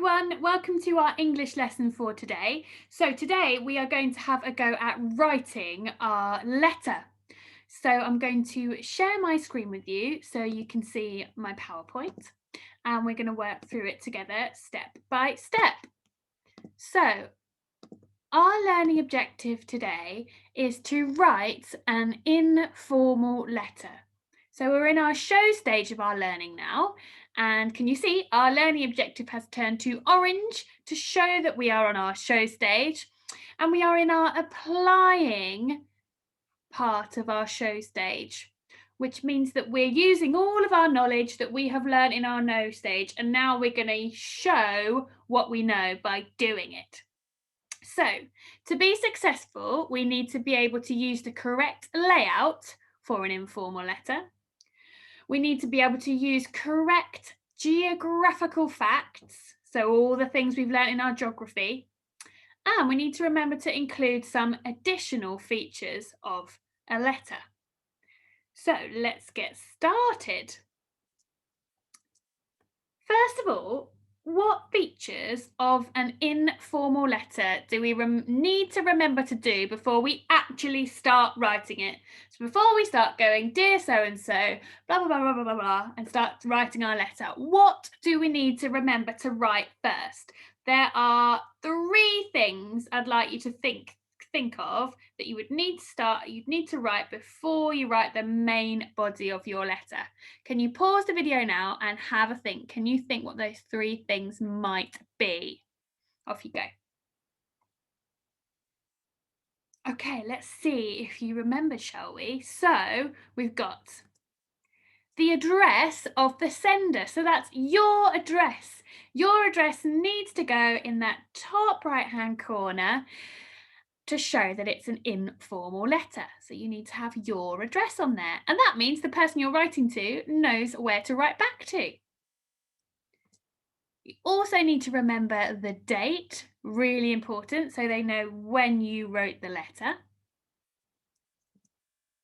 everyone, welcome to our English lesson for today. So today we are going to have a go at writing our letter. So I'm going to share my screen with you so you can see my PowerPoint and we're going to work through it together step by step. So our learning objective today is to write an informal letter. So we're in our show stage of our learning now. And can you see our learning objective has turned to orange to show that we are on our show stage. And we are in our applying part of our show stage, which means that we're using all of our knowledge that we have learned in our know stage. And now we're going to show what we know by doing it. So, to be successful, we need to be able to use the correct layout for an informal letter. We need to be able to use correct geographical facts, so all the things we've learnt in our geography. And we need to remember to include some additional features of a letter. So, let's get started. First of all, what features of an informal letter do we need to remember to do before we actually start writing it? So before we start going, dear so-and-so, blah, blah, blah, blah, blah, blah, blah, and start writing our letter, what do we need to remember to write first? There are 3 things I'd like you to think of that you'd need to write before you write the main body of your letter. Can you pause the video now and have a think? Can you think what those 3 things might be? Off you go. Okay, let's see if you remember, shall we? So we've got the address of the sender. So that's your address. Your address needs to go in that top right-hand corner to show that it's an informal letter. So you need to have your address on there. And that means the person you're writing to knows where to write back to. You also need to remember the date, really important, so they know when you wrote the letter.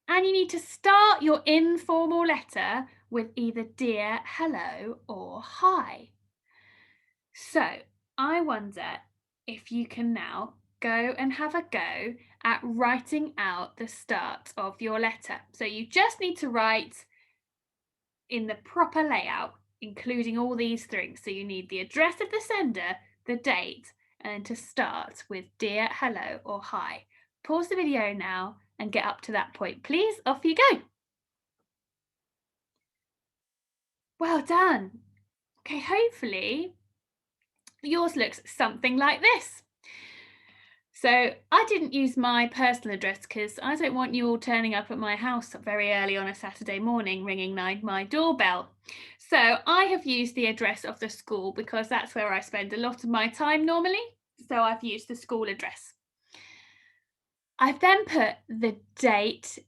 And you need to start your informal letter with either dear, hello, or hi. So I wonder if you can now go and have a go at writing out the start of your letter. So you just need to write in the proper layout, including all these things. So you need the address of the sender, the date, and to start with dear, hello, or hi. Pause the video now and get up to that point, please. Off you go. Well done. Okay, hopefully yours looks something like this. So I didn't use my personal address because I don't want you all turning up at my house very early on a Saturday morning ringing my doorbell. So I have used the address of the school because that's where I spend a lot of my time normally. So I've used the school address. I've then put the date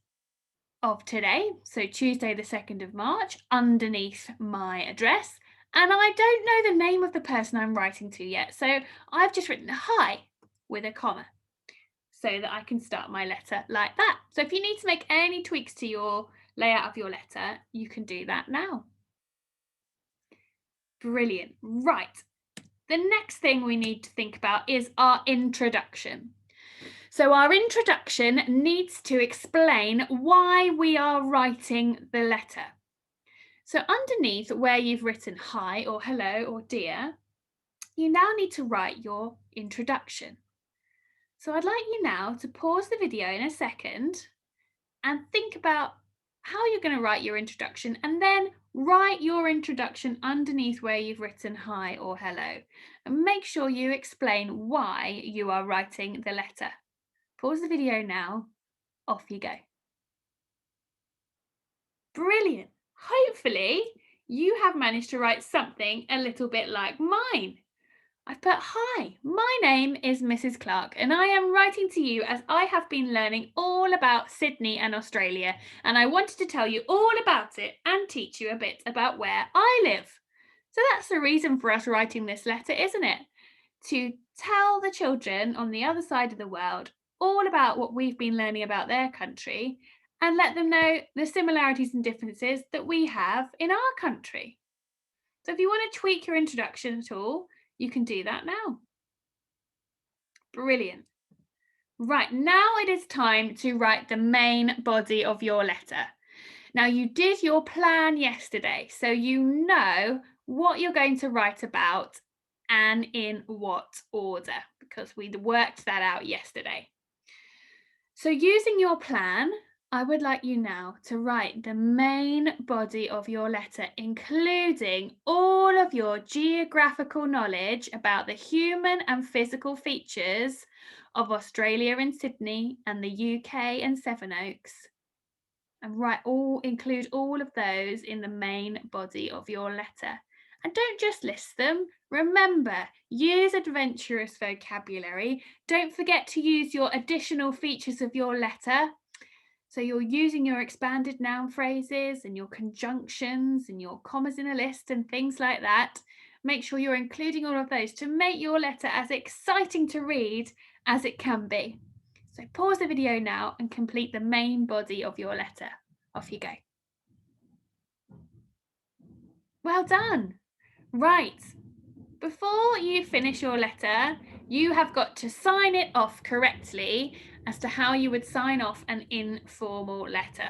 of today, so Tuesday the 2nd of March, underneath my address. And I don't know the name of the person I'm writing to yet. So I've just written hi with a comma so that I can start my letter like that. So if you need to make any tweaks to your layout of your letter, you can do that now. Brilliant. Right. The next thing we need to think about is our introduction. So our introduction needs to explain why we are writing the letter. So underneath where you've written hi or hello or dear, you now need to write your introduction. So I'd like you now to pause the video in a second and think about how you're going to write your introduction, and then write your introduction underneath where you've written hi or hello. And make sure you explain why you are writing the letter. Pause the video now. Off you go. Brilliant. Hopefully you have managed to write something a little bit like mine. I've put, hi, my name is Mrs. Clark and I am writing to you as I have been learning all about Sydney and Australia, and I wanted to tell you all about it and teach you a bit about where I live. So that's the reason for us writing this letter, isn't it? To tell the children on the other side of the world all about what we've been learning about their country and let them know the similarities and differences that we have in our country. So if you want to tweak your introduction at all, You can do that now. Brilliant. Right, now it is time to write the main body of your letter. Now, you did your plan yesterday, so you know what you're going to write about and in what order, because we worked that out yesterday. So, using your plan, I would like you now to write the main body of your letter, including all of your geographical knowledge about the human and physical features of Australia and Sydney and the UK and Sevenoaks. And include all of those in the main body of your letter. And don't just list them. Remember, use adventurous vocabulary. Don't forget to use your additional features of your letter. So you're using your expanded noun phrases and your conjunctions and your commas in a list and things like that. Make sure you're including all of those to make your letter as exciting to read as it can be. So pause the video now and complete the main body of your letter. Off you go. Well done. Right. Before you finish your letter, you have got to sign it off correctly as to how you would sign off an informal letter.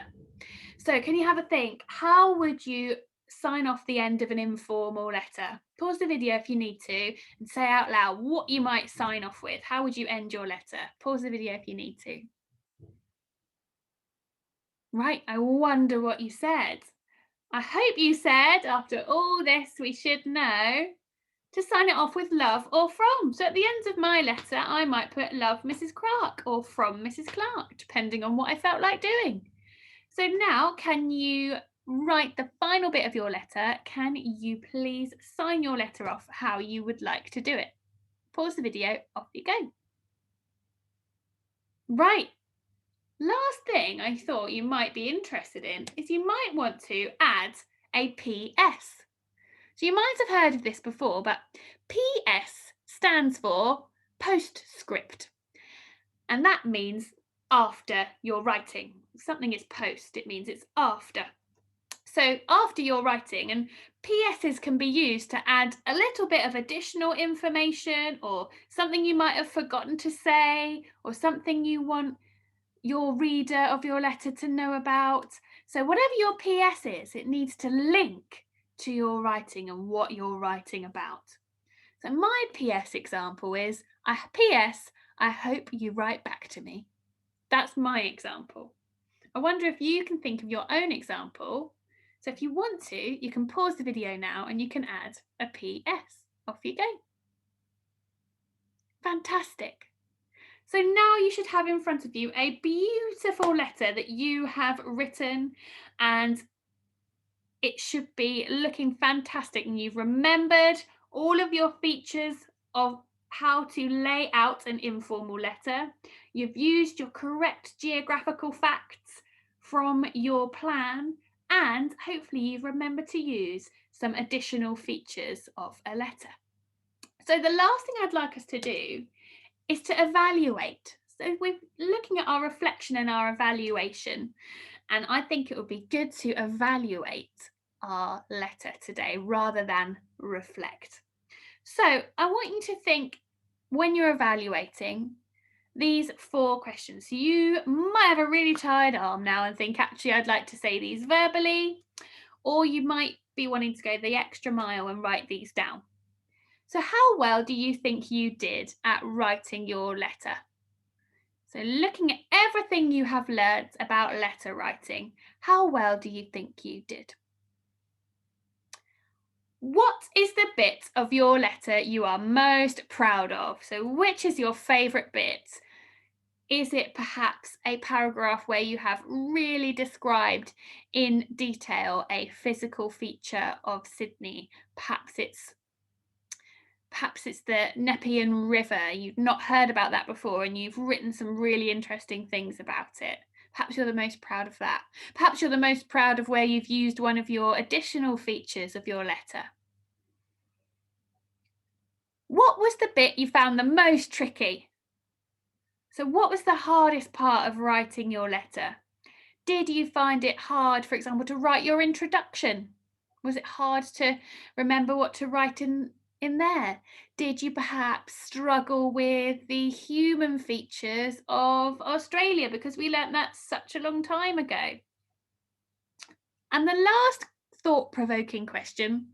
So can you have a think? How would you sign off the end of an informal letter? Pause the video if you need to and say out loud what you might sign off with. How would you end your letter? Pause the video if you need to. Right, I wonder what you said. I hope you said, after all this, we should know to sign it off with love or from. So at the end of my letter, I might put love Mrs. Clark or from Mrs. Clark, depending on what I felt like doing. So now, can you write the final bit of your letter? Can you please sign your letter off how you would like to do it? Pause the video, off you go. Right. Last thing I thought you might be interested in is you might want to add a PS. So you might have heard of this before, but PS stands for postscript. And that means after you're writing. Something is post, it means it's after. So after you're writing, and PSs can be used to add a little bit of additional information or something you might have forgotten to say or something you want your reader of your letter to know about. So whatever your PS is, it needs to link to your writing and what you're writing about. So my PS example is, PS, I hope you write back to me. That's my example. I wonder if you can think of your own example. So if you want to, you can pause the video now and you can add a PS. Off you go. Fantastic. So now you should have in front of you a beautiful letter that you have written, and it should be looking fantastic, and you've remembered all of your features of how to lay out an informal letter. You've used your correct geographical facts from your plan, and hopefully you've remembered to use some additional features of a letter. So the last thing I'd like us to do is to evaluate. So we're looking at our reflection and our evaluation, and I think it would be good to evaluate our letter today rather than reflect. So I want you to think, when you're evaluating, these 4 questions. You might have a really tired arm now and think, actually, I'd like to say these verbally, or you might be wanting to go the extra mile and write these down. So how well do you think you did at writing your letter? So looking at everything you have learnt about letter writing, how well do you think you did? What is the bit of your letter you are most proud of? So which is your favourite bit? Is it perhaps a paragraph where you have really described in detail a physical feature of Sydney? Perhaps it's the Nepean River. You've not heard about that before and you've written some really interesting things about it. Perhaps you're the most proud of that. Perhaps you're the most proud of where you've used one of your additional features of your letter. What was the bit you found the most tricky? So what was the hardest part of writing your letter? Did you find it hard, for example, to write your introduction? Was it hard to remember what to write in in there? Did you perhaps struggle with the human features of Australia because we learnt that such a long time ago? And the last thought provoking question,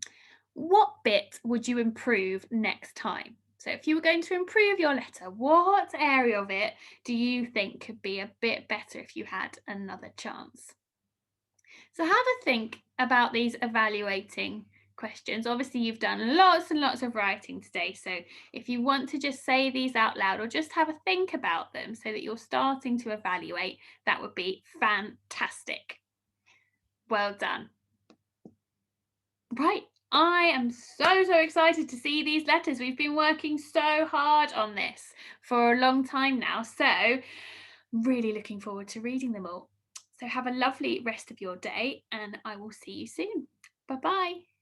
what bit would you improve next time? So, if you were going to improve your letter, what area of it do you think could be a bit better if you had another chance? So, have a think about these evaluating questions. Obviously, you've done lots and lots of writing today. So, if you want to just say these out loud or just have a think about them so that you're starting to evaluate, that would be fantastic. Well done. Right. I am so excited to see these letters. We've been working so hard on this for a long time now. So, really looking forward to reading them all. So, have a lovely rest of your day, and I will see you soon. Bye bye.